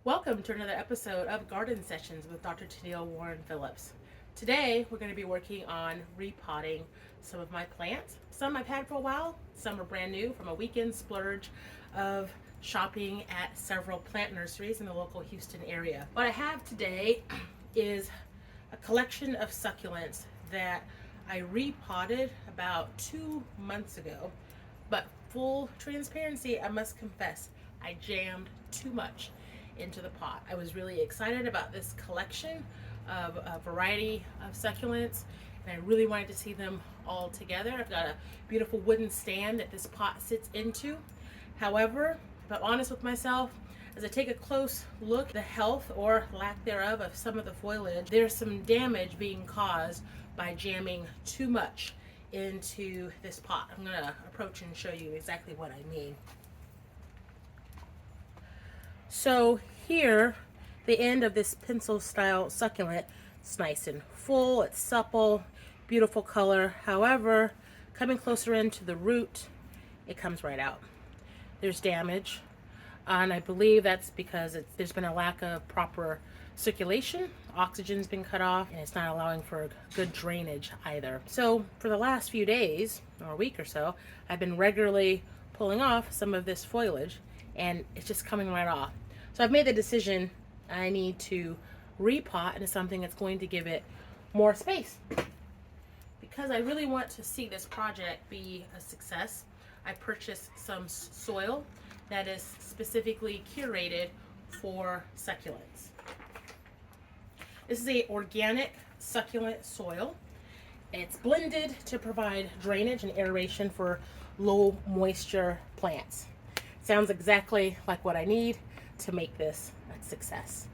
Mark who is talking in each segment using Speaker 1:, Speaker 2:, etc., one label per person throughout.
Speaker 1: Welcome to another episode of Garden Sessions with Dr.TennilleWarren-Phillips. Today we're going to be working on repotting some of my plants. Some I've had for a while, some are brand new from a weekend splurge of shopping at several plant nurseries in the local Houston area. What I have today is a collection of succulents that I repotted about 2 months ago, but full transparency, I must confess, I jammed too much into the pot. I was really excited about this collection of a variety of succulents, and I really wanted to see them all together. I've got a beautiful wooden stand that this pot sits into. However, if I'm honest with myself, as I take a close look at the health or lack thereof of some of the foliage, there's some damage being caused by jamming too much into this pot. I'm going to approach and show you exactly what I mean. So here, the end of this pencil style succulent, it's nice and full, it's supple, beautiful color. However, coming closer into the root, it comes right out. There's damage, and I believe that's because there's been a lack of proper circulation. Oxygen's been cut off, and it's not allowing for good drainage either. So for the last few days, or a week or so, I've been regularly pulling off some of this foliage, and it's just coming right off. So I've made the decision I need to repot into something that's going to give it more space. Because I really want to see this project be a success, I purchased some soil that is specifically curated for succulents. This is a organic succulent soil. It's blended to provide drainage and aeration for low moisture plants. Sounds exactly like what I need to make this a success.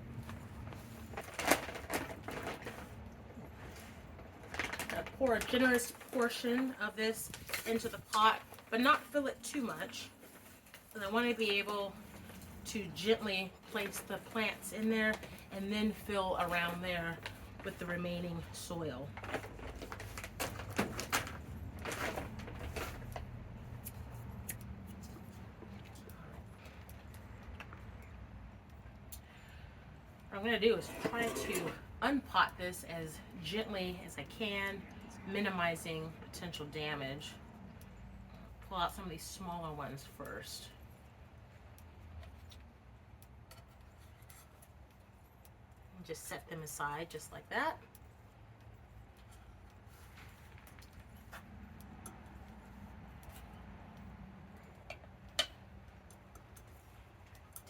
Speaker 1: I'll pour a generous portion of this into the pot, but not fill it too much. And I want to be able to gently place the plants in there and then fill around there with the remaining soil. What I'm going to do is try to unpot this as gently as I can, minimizing potential damage. Pull out some of these smaller ones first. And just set them aside just like that.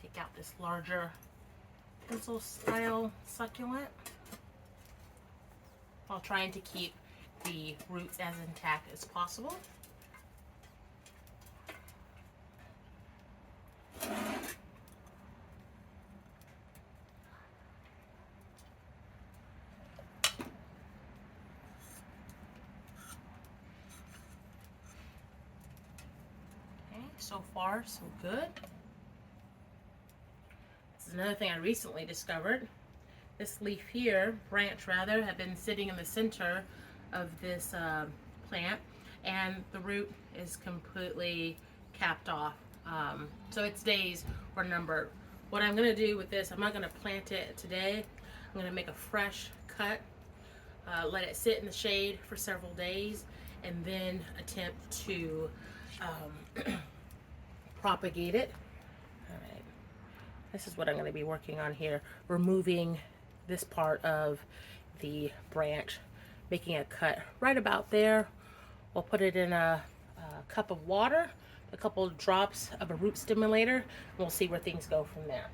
Speaker 1: Take out this larger pencil style succulent while trying to keep the roots as intact as possible. Okay, so far so good. Another thing I recently discovered, this leaf here, branch rather, had been sitting in the center of this plant, and the root is completely capped off. So its days were numbered. What I'm going to do with this, I'm not going to plant it today. I'm going to make a fresh cut, let it sit in the shade for several days, and then attempt to propagate it. This is what I'm going to be working on here, removing this part of the branch, making a cut right about there. We'll put it in a cup of water, a couple of drops of a root stimulator, and we'll see where things go from there.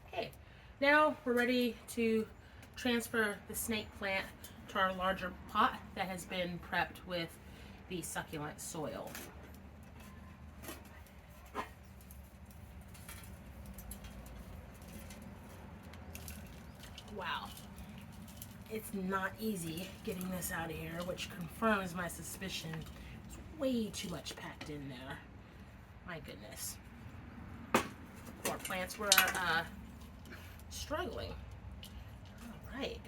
Speaker 1: Okay, now we're ready to transfer the snake plant to our larger pot that has been prepped with the succulent soil. Wow, it's not easy getting this out of here, which confirms my suspicion. There's way too much packed in there. My goodness. Poor plants were struggling. All right.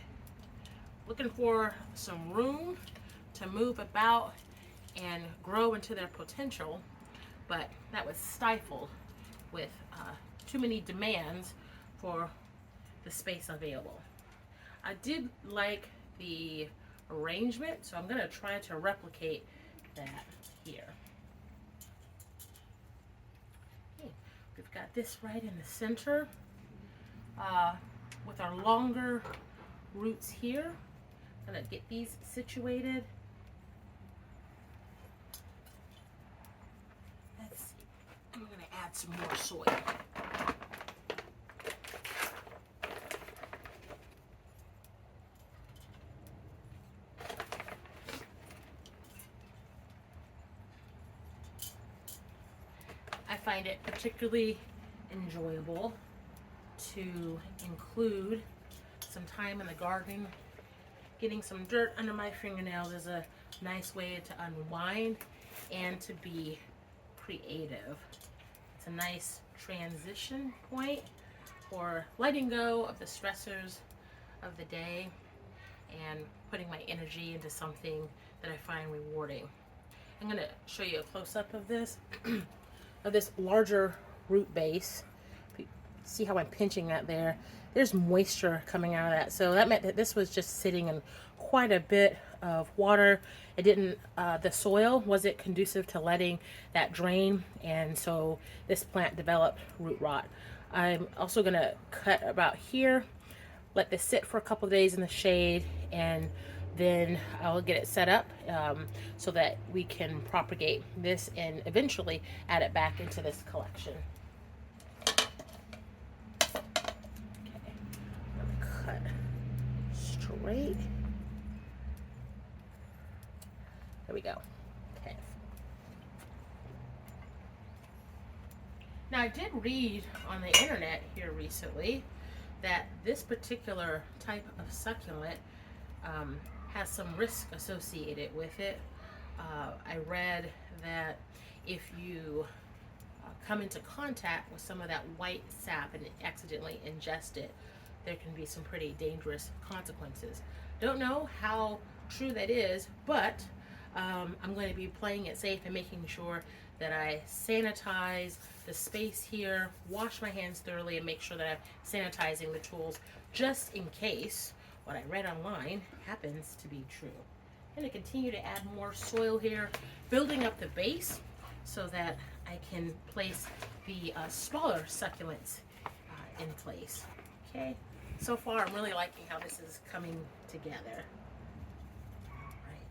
Speaker 1: Looking for some room to move about and grow into their potential, but that was stifled with too many demands for the space available. I did like the arrangement, so I'm going to try to replicate that here. Okay, we've got this right in the center with our longer roots here. I'm going to get these situated. Let's see. I'm going to add some more soil. I find it particularly enjoyable to include some time in the garden. Getting some dirt under my fingernails is a nice way to unwind and to be creative. It's a nice transition point for letting go of the stressors of the day and putting my energy into something that I find rewarding. I'm going to show you a close-up of this, of this larger root base. See how I'm pinching that there? There's moisture coming out of that. So that meant that this was just sitting in quite a bit of water. It didn't, the soil wasn't conducive to letting that drain. And so this plant developed root rot. I'm also gonna cut about here, let this sit for a couple of days in the shade, and then I'll get it set up so that we can propagate this and eventually add it back into this collection. Cut straight. There we go. Okay. Now I did read on the internet here recently that this particular type of succulent has some risk associated with it. I read that if you come into contact with some of that white sap and accidentally ingest it, there can be some pretty dangerous consequences. Don't know how true that is, but I'm going to be playing it safe and making sure that I sanitize the space here, wash my hands thoroughly, and make sure that I'm sanitizing the tools just in case what I read online happens to be true. I'm going to continue to add more soil here, building up the base so that I can place the smaller succulents in place. Okay. So far, I'm really liking how this is coming together. Right.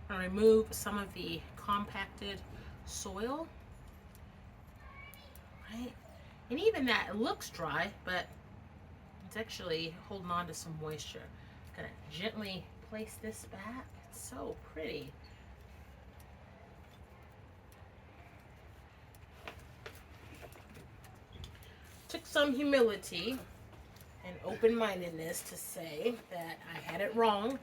Speaker 1: I'll remove some of the compacted soil. Right. And even that, it looks dry, but it's actually holding on to some moisture. I'm gonna gently place this back. It's so pretty. Took some humility and open-mindedness to say that I had it wrong,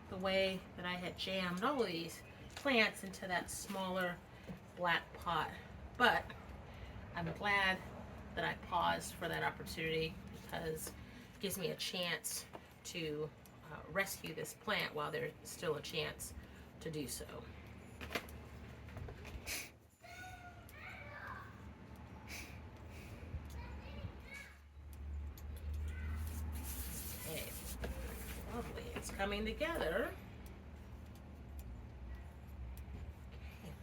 Speaker 1: the way that I had jammed all of these plants into that smaller black pot. But I'm glad that I paused for that opportunity, because it gives me a chance to rescue this plant while there's still a chance to do so. Lovely, it's coming together. Okay.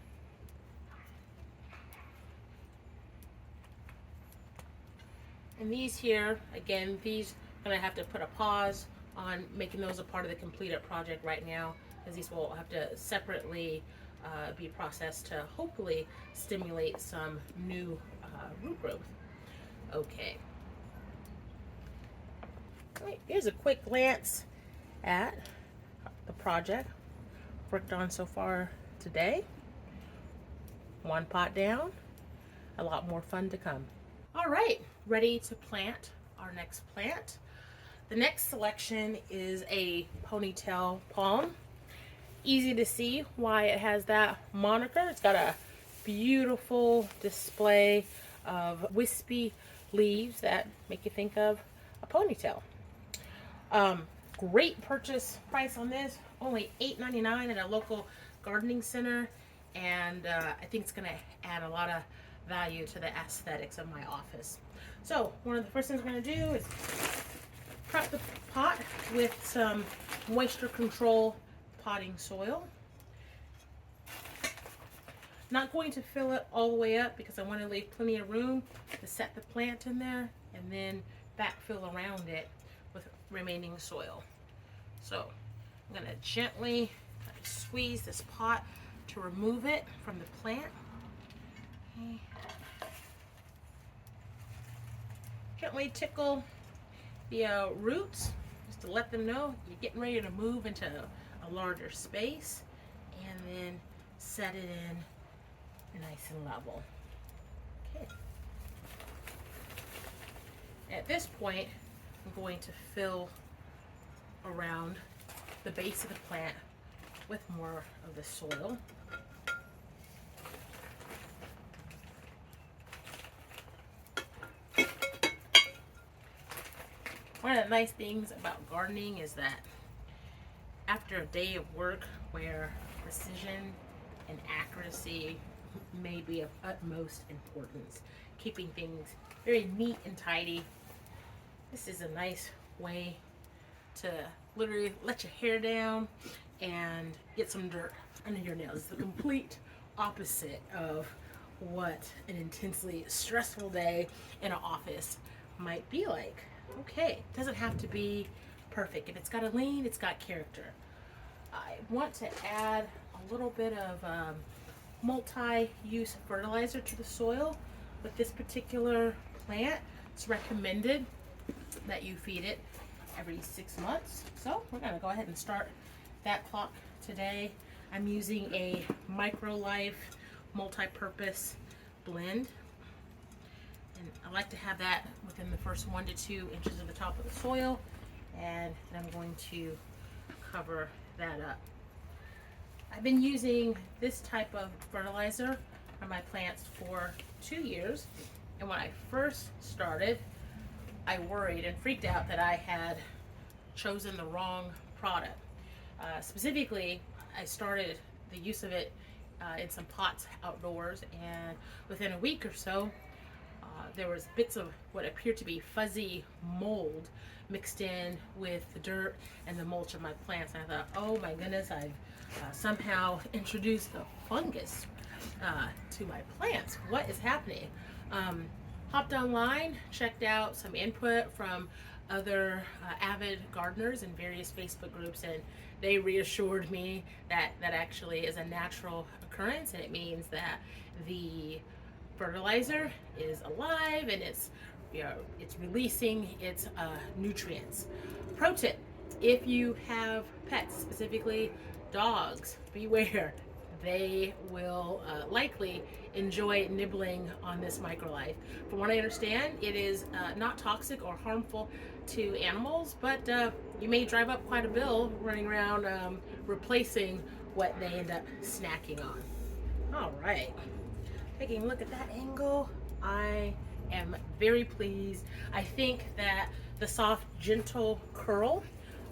Speaker 1: And these here, again, these I'm gonna have to put a pause on making those a part of the completed project right now, because these will have to separately be processed to hopefully stimulate some new root growth. Okay. All right, here's a quick glance at the project worked on so far today. One pot down, a lot more fun to come. All right, ready to plant our next plant. The next selection is a ponytail palm. Easy to see why it has that moniker. It's got a beautiful display of wispy leaves that make you think of a ponytail. Great purchase price on this, only $8.99 at a local gardening center. and I think it's going to add a lot of value to the aesthetics of my office. So one of the first things we're going to do is prep the pot with some moisture control potting soil. Not going to fill it all the way up because I want to leave plenty of room to set the plant in there and then backfill around it with remaining soil. So I'm going to gently squeeze this pot to remove it from the plant. Okay. Gently tickle the roots just to let them know you're getting ready to move into a larger space, and then set it in nice and level. Okay. At this point, I'm going to fill around the base of the plant with more of the soil. One of the nice things about gardening is that after a day of work where precision and accuracy may be of utmost importance, keeping things very neat and tidy, this is a nice way to literally let your hair down and get some dirt under your nails. It's the complete opposite of what an intensely stressful day in an office might be like. Okay, it doesn't have to be perfect. If it's got a lean, it's got character. I want to add a little bit of multi-use fertilizer to the soil. With this particular plant, it's recommended that you feed it every 6 months. So we're going to go ahead and start that clock today. I'm using a MicroLife multi-purpose blend, and I like to have that within the first 1 to 2 inches of the top of the soil, and I'm going to cover that up. I've been using this type of fertilizer on my plants for 2 years, and when I first started, I worried and freaked out that I had chosen the wrong product. Specifically, I started the use of it in some pots outdoors, and within a week or so, there was bits of what appeared to be fuzzy mold mixed in with the dirt and the mulch of my plants. And I thought, oh my goodness, I've somehow introduced a fungus to my plants. What is happening? Hopped online, checked out some input from other avid gardeners in various Facebook groups, and they reassured me that that actually is a natural occurrence, and it means that the fertilizer is alive and it's releasing its nutrients. Pro tip: if you have pets, specifically dogs, beware. They will likely enjoy nibbling on this MicroLife. From what I understand, it is not toxic or harmful to animals, but you may drive up quite a bill running around replacing what they end up snacking on. All right, taking a look at that angle, I am very pleased. I think that the soft, gentle curl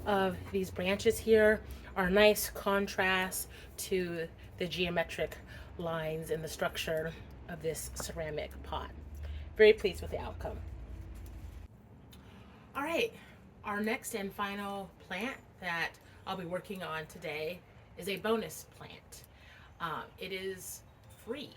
Speaker 1: of these branches here are a nice contrast to the geometric lines in the structure of this ceramic pot. Very pleased with the outcome. All right, our next and final plant that I'll be working on today is a bonus plant. It is free.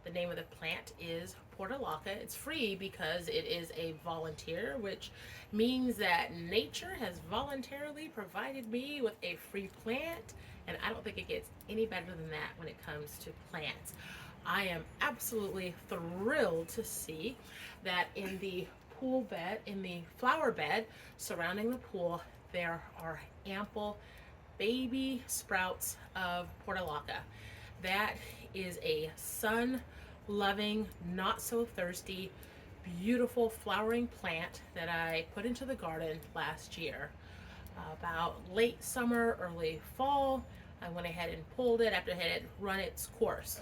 Speaker 1: The name of the plant is Portalaca. It's free because it is a volunteer, which means that nature has voluntarily provided me with a free plant, and I don't think it gets any better than that when it comes to plants. I am absolutely thrilled to see that in the pool bed, in the flower bed surrounding the pool, there are ample baby sprouts of Portalaca. That is a sun-loving, not so thirsty, beautiful flowering plant that I put into the garden last year. About late summer, early fall, I went ahead and pulled it after it had run its course,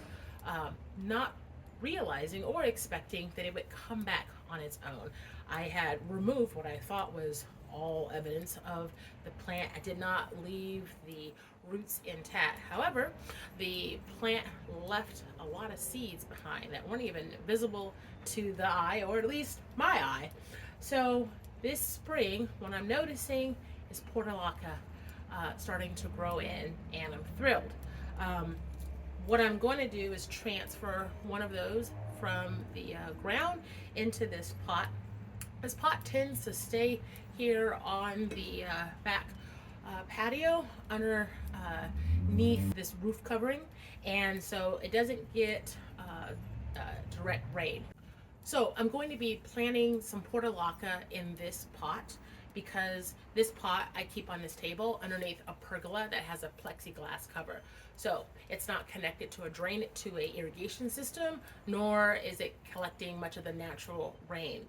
Speaker 1: not realizing or expecting that it would come back on its own. I had removed what I thought was all evidence of the plant. I did not leave the roots intact. However, the plant left a lot of seeds behind that weren't even visible to the eye, or at least my eye. So this spring, what I'm noticing is Portalaca starting to grow in, and I'm thrilled. What I'm going to do is transfer one of those from the ground into this pot. This pot tends to stay here on the back patio underneath this roof covering, and so it doesn't get direct rain. So I'm going to be planting some Portalaca in this pot, because this pot I keep on this table underneath a pergola that has a plexiglass cover. So it's not connected to a drain, to a irrigation system, nor is it collecting much of the natural rain.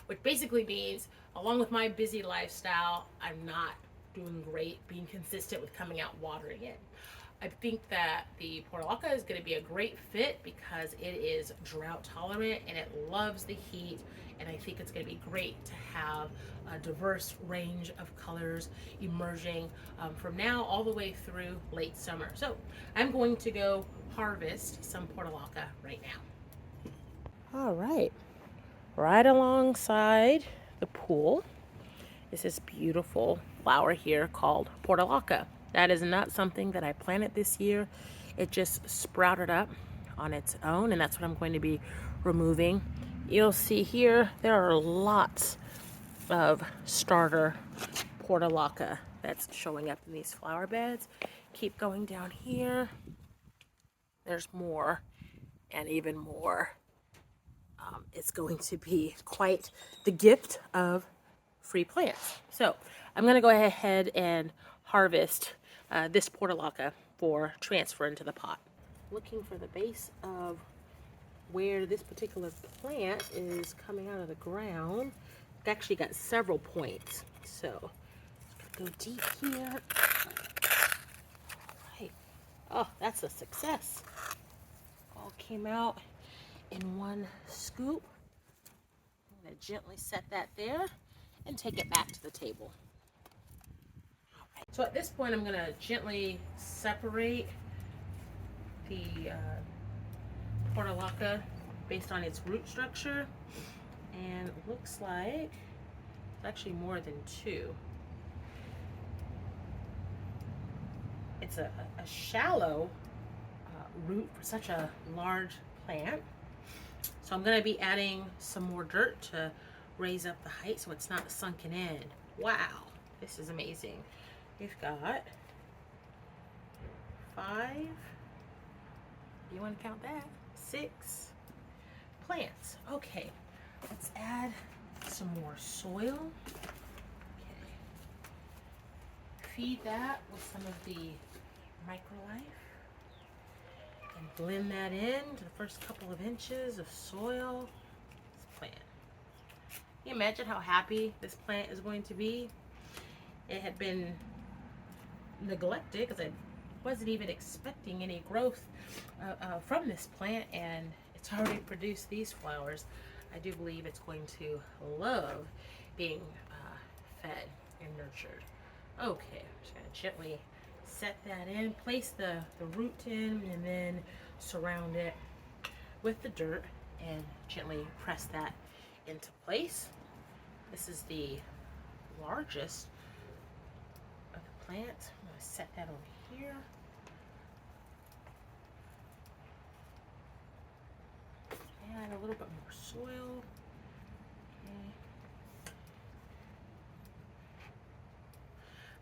Speaker 1: Which basically means, along with my busy lifestyle, I'm not doing great being consistent with coming out watering it. I think that the Portalaca is going to be a great fit because it is drought tolerant and it loves the heat, and I think it's going to be great to have a diverse range of colors emerging from now all the way through late summer. So I'm going to go harvest some Portalaca right now. All right alongside the pool is this beautiful flower here called Portalaca. That is not something that I planted this year. It just sprouted up on its own, and that's what I'm going to be removing. You'll see here there are lots of starter Portalaca that's showing up in these flower beds. Keep going down here. There's more and even more. It's going to be quite the gift of free plants. So I'm going to go ahead and harvest this Portalaca for transfer into the pot. Looking for the base of where this particular plant is coming out of the ground. It's actually got several points. So go deep here. All right. Oh, that's a success. All came out in one scoop. I'm going to gently set that there and take it back to the table. So at this point, I'm going to gently separate the Portalaca based on its root structure, and it looks like it's actually more than two. It's a shallow root for such a large plant. So I'm going to be adding some more dirt to raise up the height so it's not sunken in. Wow, this is amazing. We've got 5, you want to count that? 6 plants. Okay, let's add some more soil. Okay. Feed that with some of the microlife and blend that in to the first couple of inches of soil. This plant. Can you imagine how happy this plant is going to be? It had been neglected because I wasn't even expecting any growth from this plant, and it's already produced these flowers. I do believe it's going to love being fed and nurtured. Okay, I'm just going to gently set that in, place the root in, and then surround it with the dirt and gently press that into place. This is the largest of the plant. I'm going to set that over here. Add a little bit more soil. Okay.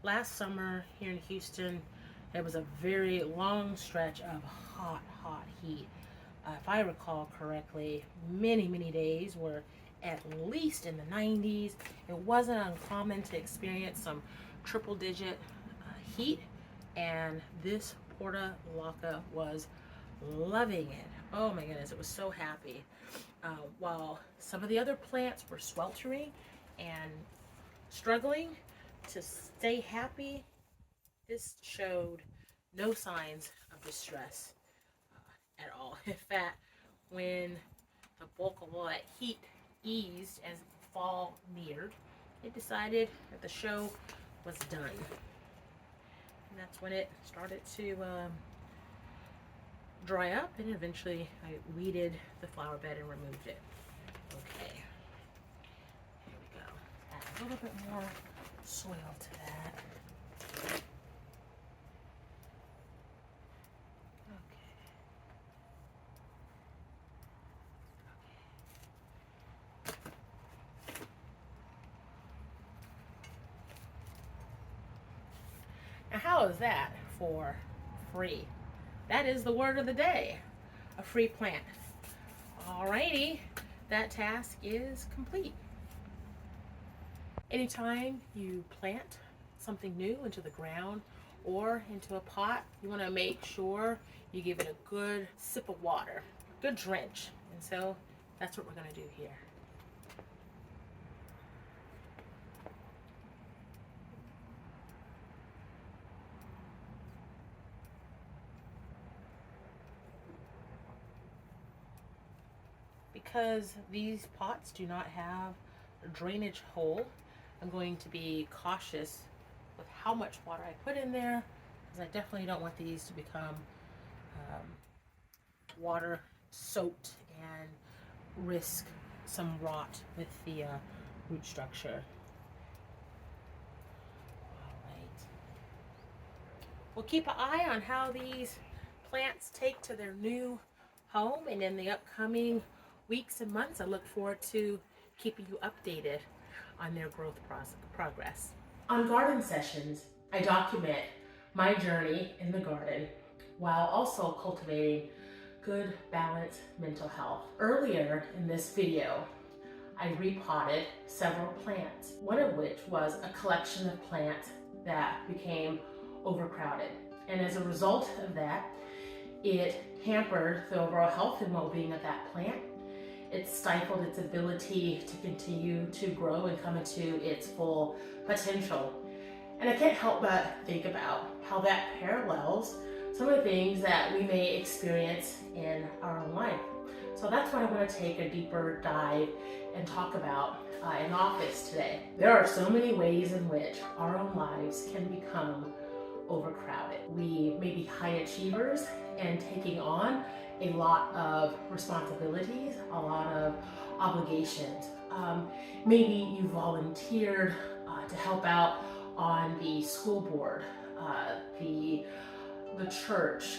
Speaker 1: Last summer here in Houston, it was a very long stretch of hot heat. If I recall correctly, many days were at least in the 90s. It wasn't uncommon to experience some triple-digit heat, and this Portalaca was loving it. Oh my goodness, it was so happy. While some of the other plants were sweltering and struggling to stay happy, this showed no signs of distress at all. In fact, when the bulk of all that heat eased as fall neared, it decided that the show was done. And that's when it started to dry up, and eventually I weeded the flower bed and removed it. Okay, here we go. Add a little bit more soil to that. Now, how is that for free? That is the word of the day, a free plant. Alrighty, that task is complete. Anytime you plant something new into the ground or into a pot, you want to make sure you give it a good sip of water, a good drench. And so that's what we're going to do here. Because these pots do not have a drainage hole, I'm going to be cautious with how much water I put in there, because I definitely don't want these to become water soaked and risk some rot with the root structure. All right. We'll keep an eye on how these plants take to their new home, and in the upcoming weeks and months, I look forward to keeping you updated on their growth progress. On garden sessions, I document my journey in the garden while also cultivating good, balanced mental health. Earlier in this video, I repotted several plants, one of which was a collection of plants that became overcrowded. And as a result of that, it hampered the overall health and well-being of that plant. It stifled its ability to continue to grow and come into its full potential. And I can't help but think about how that parallels some of the things that we may experience in our own life. So that's what I want to take a deeper dive and talk about in office today. There are so many ways in which our own lives can become overcrowded. We may be high achievers and taking on a lot of responsibilities, a lot of obligations. Maybe you volunteered to help out on the school board, the church,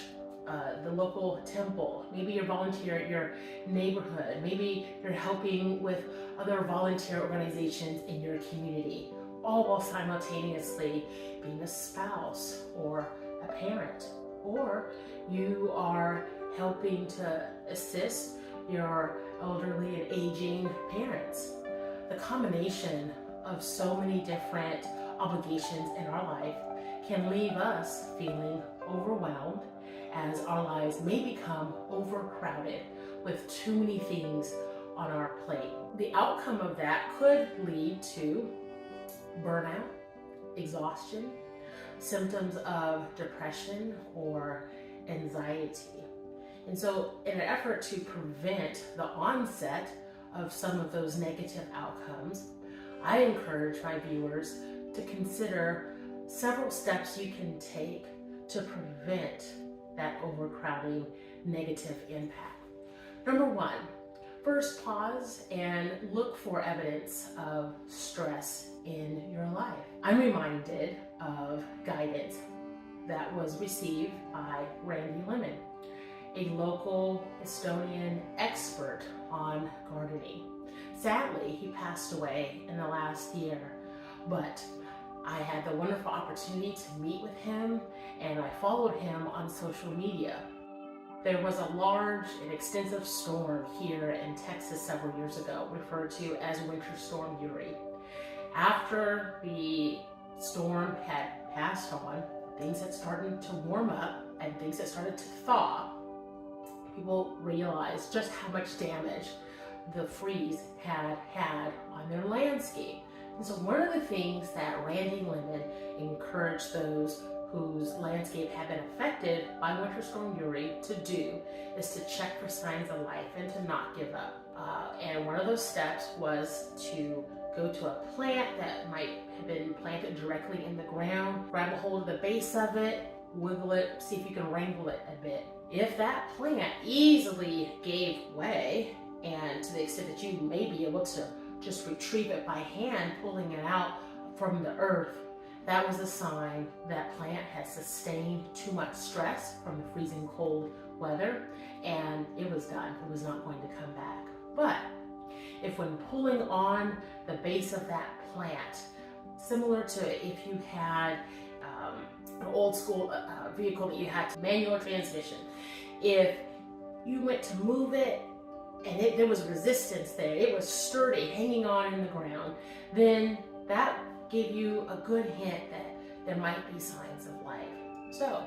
Speaker 1: the local temple. Maybe you're volunteer at your neighborhood. Maybe you're helping with other volunteer organizations in your community, all while simultaneously being a spouse or a parent. Or you are helping to assist your elderly and aging parents. The combination of so many different obligations in our life can leave us feeling overwhelmed, as our lives may become overcrowded with too many things on our plate. The outcome of that could lead to burnout, exhaustion, symptoms of depression or anxiety. And so in an effort to prevent the onset of some of those negative outcomes, I encourage my viewers to consider several steps you can take to prevent that overcrowding negative impact. Number one, first pause and look for evidence of stress in your life. I'm reminded of guidance that was received by Randy Lemon, a local Estonian expert on gardening. Sadly, he passed away in the last year, but I had the wonderful opportunity to meet with him, and I followed him on social media. There was a large and extensive storm here in Texas several years ago, referred to as Winter Storm Uri. After the storm had passed on, things had started to warm up and things had started to thaw. People realized just how much damage the freeze had on their landscape. And so one of the things that Randy Lemon encouraged those whose landscape had been affected by Winter Storm Uri to do is to check for signs of life and to not give up. And one of those steps was to go to a plant that might have been planted directly in the ground, grab a hold of the base of it, wiggle it, see if you can wrangle it a bit. If that plant easily gave way, and to the extent that you may be able to just retrieve it by hand, pulling it out from the earth, that was a sign that plant had sustained too much stress from the freezing cold weather, and it was done. It was not going to come back. But if when pulling on the base of that plant, similar to if you had an old school vehicle that you had to manual transmission, if you went to move it and there was resistance there, it was sturdy, hanging on in the ground, then that gave you a good hint that there might be signs of life. So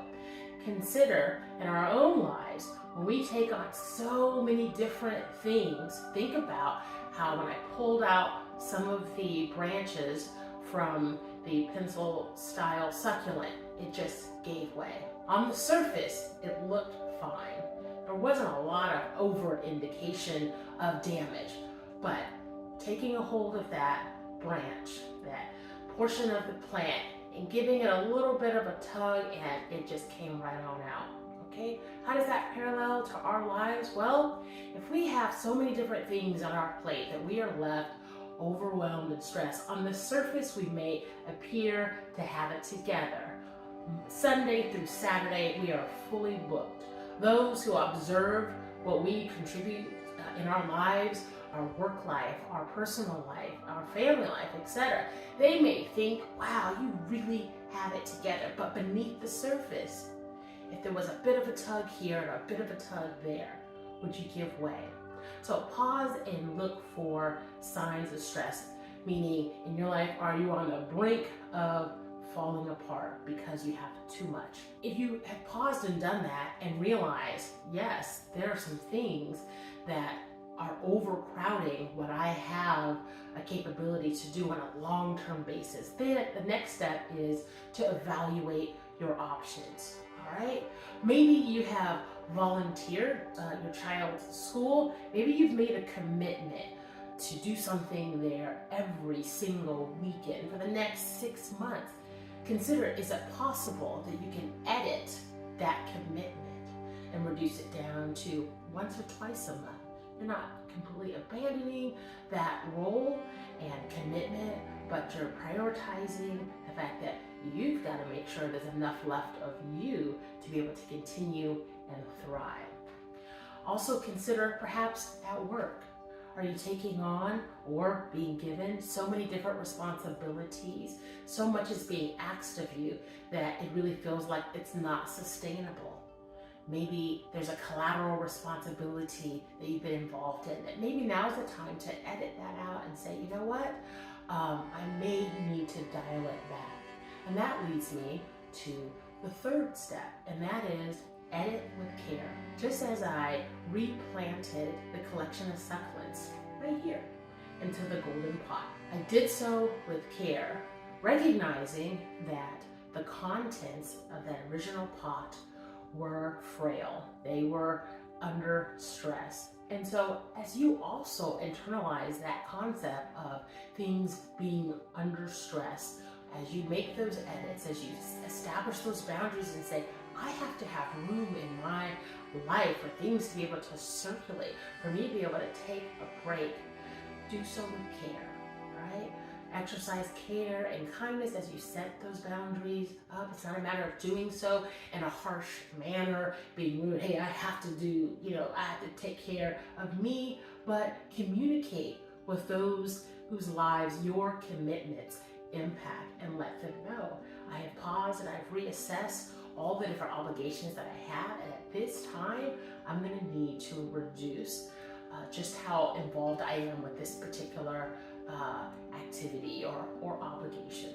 Speaker 1: consider in our own lives, when we take on so many different things, think about how when I pulled out some of the branches from the pencil style succulent, it just gave way. On the surface, it looked fine. There wasn't a lot of overt indication of damage, but taking a hold of that branch, that portion of the plant, and giving it a little bit of a tug, and it just came right on out. Okay, how does that parallel to our lives? Well, if we have so many different things on our plate that we are left overwhelmed and stressed, on the surface we may appear to have it together. Sunday through Saturday, we are fully booked. Those who observe what we contribute in our lives, our work life, our personal life, our family life, etc., they may think, wow, you really have it together. But beneath the surface, if there was a bit of a tug here and a bit of a tug there, would you give way? So pause and look for signs of stress, meaning in your life, are you on the brink of falling apart because you have too much? If you have paused and done that and realized, yes, there are some things that are overcrowding what I have a capability to do on a long-term basis, then the next step is to evaluate your options. All right? Maybe you have volunteered your child's school. Maybe you've made a commitment to do something there every single weekend for the next 6 months. Consider, is it possible that you can edit that commitment and reduce it down to once or twice a month? You're not completely abandoning that role and commitment, but you're prioritizing the fact that you've got to make sure there's enough left of you to be able to continue and thrive. Also consider perhaps at work. Are you taking on or being given so many different responsibilities? So much is being asked of you that it really feels like it's not sustainable. Maybe there's a collateral responsibility that you've been involved in that maybe now's the time to edit that out and say, you know what, I may need to dial it back. And that leads me to the third step, and that is edit with care. Just as I replanted the collection of succulents right here into the golden pot, I did so with care, recognizing that the contents of that original pot were frail. They were under stress. And so as you also internalize that concept of things being under stress, as you make those edits, as you establish those boundaries and say, I have to have room in my life for things to be able to circulate, for me to be able to take a break, do so with care, right? Exercise care and kindness as you set those boundaries up. It's not a matter of doing so in a harsh manner, being rude. Hey, I have to do, I have to take care of me, but communicate with those whose lives your commitments impact and let them know. I have paused and I've reassessed all the different obligations that I have, and at this time, I'm going to need to reduce just how involved I am with this particular activity or obligation.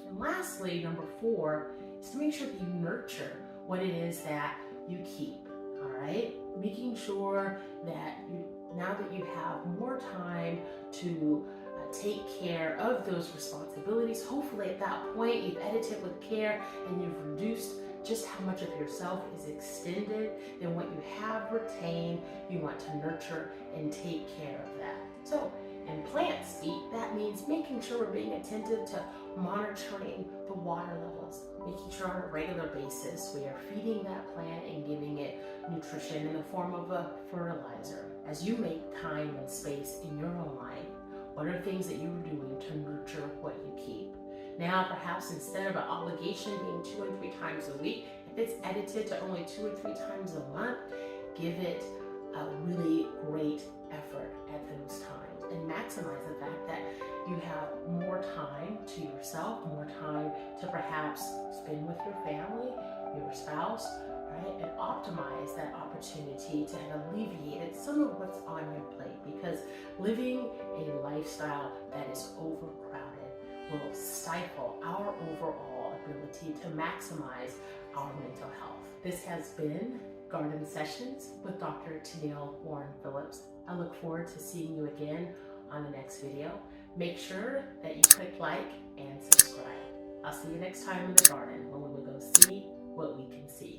Speaker 1: And lastly, number 4 is to make sure that you nurture what it is that you keep, all right? Making sure that now that you have more time to take care of those responsibilities. Hopefully at that point you've edited with care and you've reduced just how much of yourself is extended. Then what you have retained, you want to nurture and take care of that. So in plant speak, that means making sure we're being attentive to monitoring the water levels, making sure on a regular basis we are feeding that plant and giving it nutrition in the form of a fertilizer. As you make time and space in your own life, what are things that you're doing to nurture what you keep? Now, perhaps instead of an obligation being 2 and 3 times a week, if it's edited to only 2 or 3 times a month, give it a really great effort at those times and maximize the fact that you have more time to yourself, more time to perhaps spend with your family, your spouse, right? And optimize that opportunity to alleviate some of what's on your plate, because living a lifestyle that is overcrowded will stifle our overall ability to maximize our mental health. This has been Garden Sessions with Dr. TennilleWarren-Phillips. I look forward to seeing you again on the next video. Make sure that you click like and subscribe. I'll see you next time in the garden when we will go see what we can see.